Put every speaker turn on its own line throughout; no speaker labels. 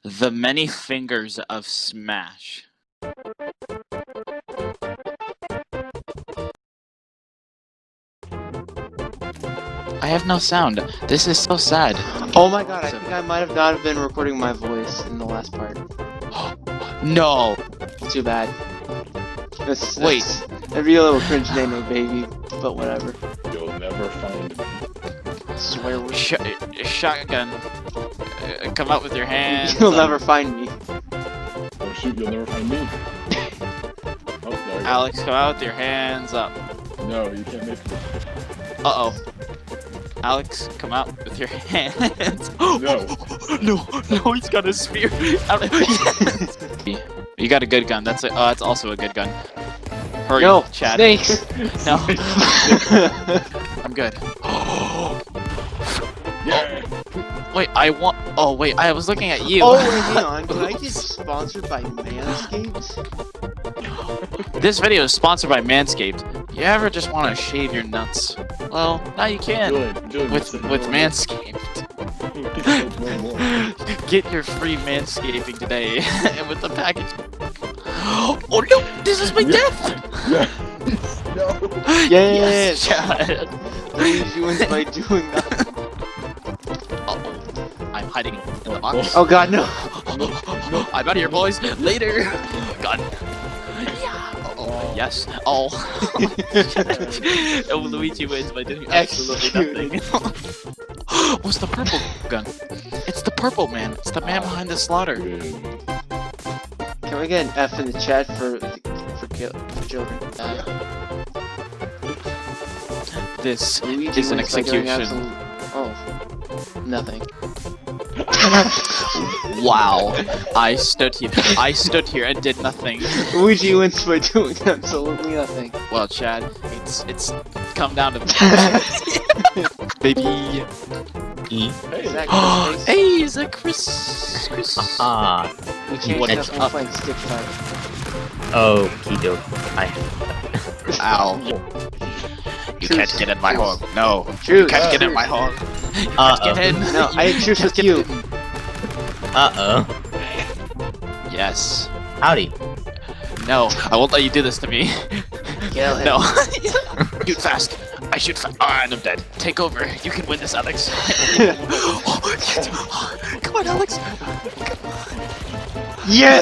The many fingers of Smash. I have no sound. This is so sad.
Oh my god, I think I might have not been recording my voice in the last part.
No.
Too bad. Wait. It'd be a little cringe name, baby, but whatever.
You'll never find me.
I swear we're
Shotgun. Come out with your hands.
You'll never find me.
Oh shoot, you'll never find me. Oh, there you go.
Alex, come out with your hands up.
No, you can't make me.
Uh-oh. Alex, come out with your hands.
No.
No, he's got a spear. You got a good gun. That's also a good gun. Hurry,
No,
Chad.
snakes!
No. I'm good.
Yeah.
Wait, oh wait, I was looking at you.
Oh, wait, hang on. Can I get sponsored by Manscaped?
This video is sponsored by Manscaped. You ever just want to shave your nuts? Well, now you can.
Julian,
With Manscaped.
No more.
Get your free manscaping today with the package. Oh no! This is my death!
Yeah. No.
Yes!
Chad.
Please, you wins by doing that.
I'm hiding in the box.
Oh god, no!
I'm out of here, boys. Later. Gun. Yes. Oh. Oh, Luigi wins by doing absolutely nothing. What's the purple gun? It's the purple man. It's the man behind the slaughter.
Can we get an F in the chat for children?
This
Luigi
is an
wins by doing
execution.
Oh. Nothing.
Wow. I stood here and did nothing.
Luigi wins by doing absolutely nothing.
Well, Chad, it's come down to baby.
Hey.
Exactly.
Hey, is that Chris?
Ah,
We changed
What
up
is
from
up?
playing stick fight.
okie doke.
Ow. You can't get in my hole. No.
Truce.
You can't get in my hole. You can't get in.
No, I choose with you.
Uh-oh.
Yes.
Howdy.
No, I won't let you do this to me.
Kill him.
No. Shoot fast. I shoot fast. Oh, and I'm dead. Take over. You can win this, Alex. Oh, yes. Come on, Alex.
Yeah!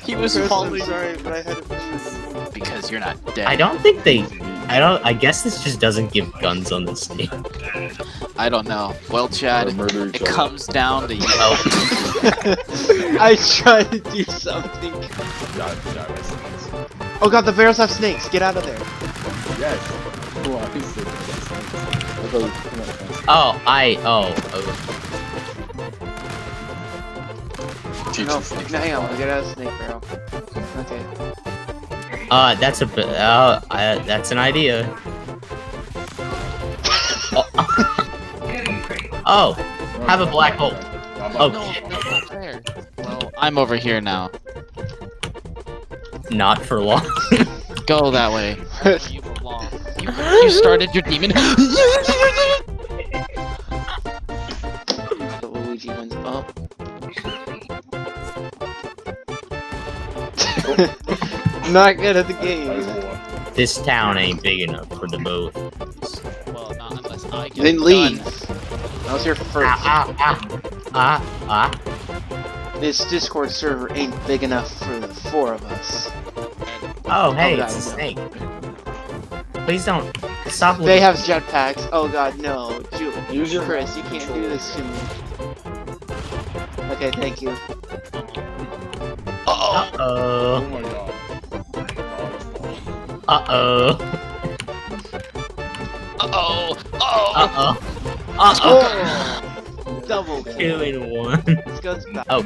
He was
I'm
falling
sorry, but I had to choose.
because you're not dead.
I guess this just doesn't give guns on this game.
I don't know. Well, Chad,
Murder each
it
other.
comes down to you.
I tried to do something. Oh god, the bears have snakes. Get out of there.
Yes. Come on, he's sick.
Oh.
No, hang on. Get out of the snake barrel. Okay.
That's that's an idea. Oh, have a black hole.
No, that's not fair. Well, I'm over here now.
Not for long.
Go that way. You belong. You started your demon.
Luigi wins. Oh. Not good at the game.
This town ain't big enough for the both.
Well, not unless I get
Then
done.
leave. I was here first. This Discord server ain't big enough for the 4 of us.
Oh, hey,
Oh,
it's a
God,
snake. Please don't stop.
They have jetpacks. Oh god, no.
Use your
Chris, you can't do this to me. Okay, thank you.
Uh-oh.
Oh my god.
Uh-oh.
Uh-oh. Oh.
Uh-oh.
Oh! Double kill.
2 in 1.
This goes back.
Oh.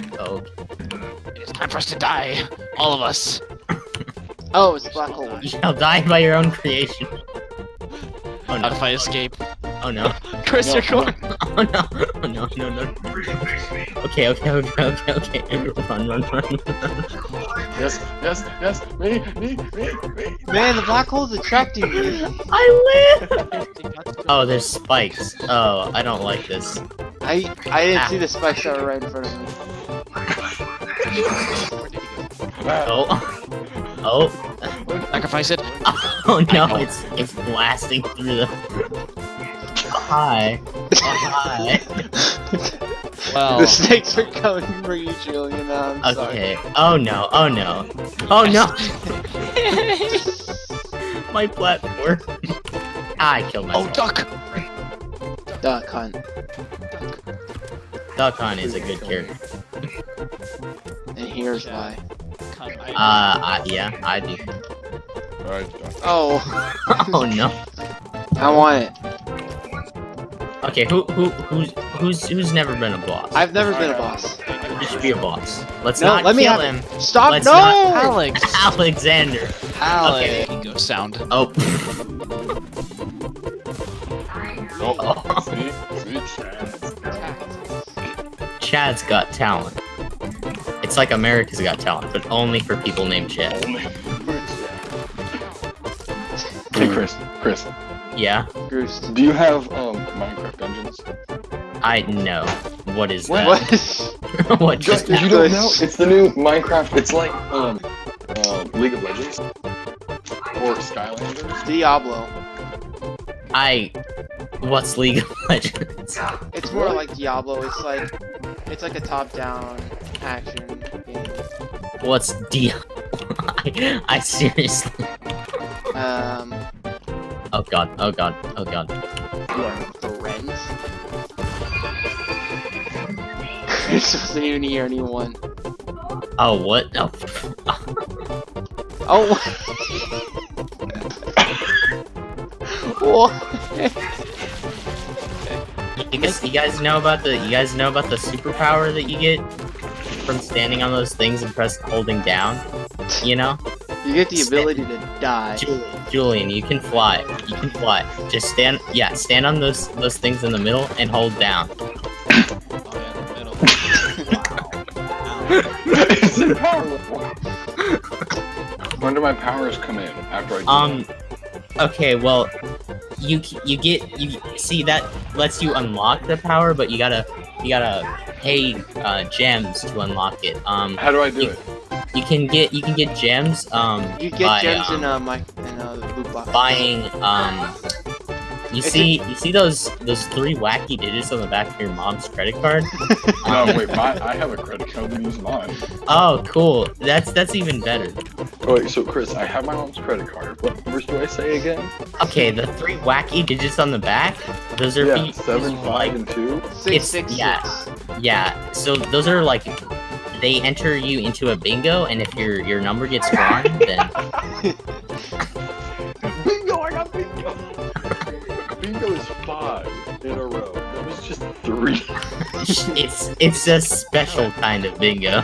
It's time for us to die. All of us.
Oh, it's a black hole.
You shall die by your own creation. Oh
How
no.
if I escape?
Oh no.
Chris, you're going.
Oh no. Oh no. Okay. Run.
Yes. Me.
Man, the black hole's attracting me.
I live! Oh, there's spikes. Oh, I don't like this.
I didn't see the spike star right in front of me.
Where did he go?
Oh.
Sacrifice it.
Oh no, it's blasting through the. Hi. Hi.
Well,
The snakes are coming for you, Julian. I'm sorry.
Okay. Oh no. Oh no. Oh no. My platform. I killed myself.
oh, duck.
Duck hunt.
Duck Hunt is a good character.
And here's why.
Yeah, I do.
Alright,
Oh,
Oh no.
I want it.
Okay, who's never been a boss?
I've never been a boss.
You should be a boss. Let's
No,
not
let me
kill
have
him.
it. Stop!
Let's
No!
not-
Alex.
Alexander.
Alex. Go sound.
Oh.
Oh, see,
Chad's Got Talent. It's like America's Got Talent, but only for people named Chad.
Hey, Chris,
Yeah?
Bruce.
do you have Minecraft Dungeons?
I know. What is
What?
that? What just
You
happened?
don't know? It's the new Minecraft. It's like League of Legends or Skylanders.
Diablo.
What's League of Legends?
It's more like Diablo. It's like a top-down action game.
What's I seriously. Oh god, oh god, oh god.
Friends. Chris wasn't even hear anyone.
Oh, what? Oh.
Oh. What?
You guys know about the superpower that you get from standing on those things and holding down? You know?
You get the ability to die.
Julian, you can fly. You can fly. Just stand on those things in the middle and hold down.
It's in power level. When do my powers come in? After I do
okay, well, you see that lets you unlock the power, but you gotta pay gems to unlock it.
How do I do it?
You can get gems
You get
by,
gems in loot box.
buying you see those 3 wacky digits on the back of your mom's credit card?
No, wait, I have a credit card that use mine.
Oh, cool. That's even better.
Oh, wait, so Chris, I have my mom's credit card. What numbers do I say again?
Okay, the 3 wacky digits on the back, those are
Yeah, 7, 5, and 2.
666.
Yeah, so those are like, they enter you into a bingo, and if your number gets drawn, then
Bingo! I got bingo! Bingo is 5 in a row. That was just 3.
it's a special kind of bingo.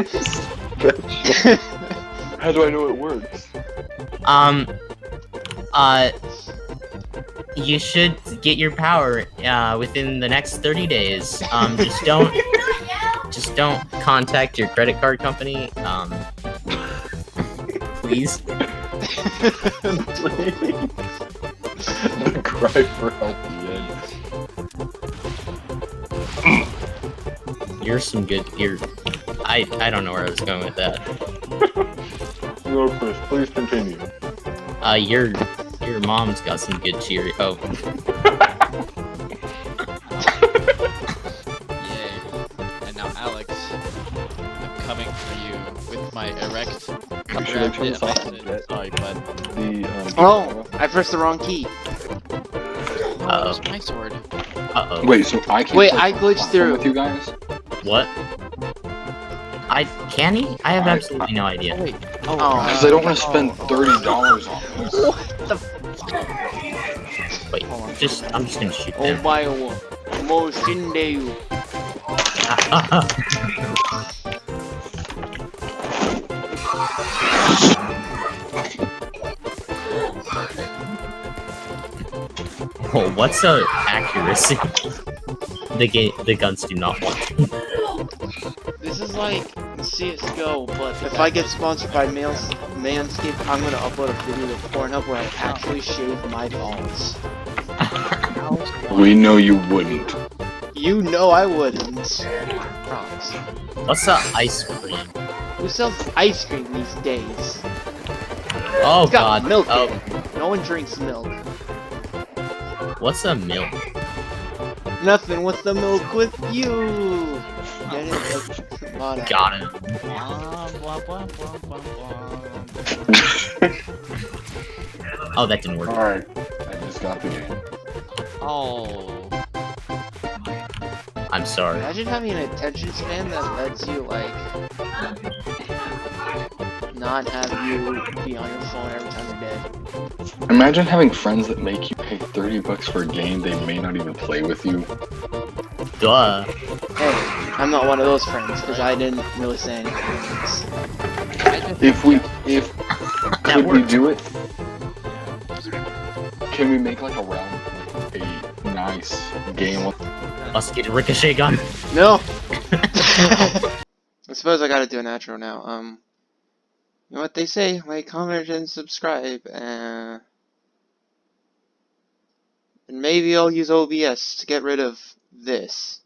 Special. How do I know it works?
You should get your power within the next 30 days. Just don't contact your credit card company. Please.
The cry for help
You're some good. I don't know where I was going with that.
No, Chris, please continue.
Your mom's got some good Cheerios. Oh.
Yay. And now, Alex, I'm coming for you with my erect.
Should I turn this off?
Sorry, bud.
Oh, I pressed the wrong key.
Oh, that was my sword.
Uh-oh.
Wait, so I can.
Wait, I glitched through.
with you guys.
What? Can he? I have absolutely no idea.
Oh, wait.
Oh,
Because I don't want to spend $30 on this.
What the?
Wait, I'm just gonna shoot
Oh
them.
my motion you.
Oh, what's our accuracy? The guns do not want to.
This is like CSGO, but if I get sponsored by Manscaped, I'm gonna upload a video to Pornhub where I actually shave my balls.
We know you wouldn't.
You know I wouldn't. Promise.
What's the ice cream?
Who sells ice cream these days?
Oh
It's got
god.
milk
Oh,
in it. No one drinks milk.
what's a milk?
Nothing with the milk with you. Get it? Like,
Got him. Oh, that didn't work.
Alright, I just got the game.
Oh.
I'm sorry.
Imagine having an attention span that lets you, like, not have you be on your phone every time you're dead.
Imagine having friends that make you pay $30 for a game they may not even play with you.
Duh.
Hey, I'm not one of those friends, because I didn't really say anything.
If we
That
could we
worked.
do it? Can we make like a round, like a nice game?
Let's get a ricochet gun.
No! I suppose I gotta do an outro now. You know what they say, like, comment, and subscribe, and maybe I'll use OBS to get rid of this.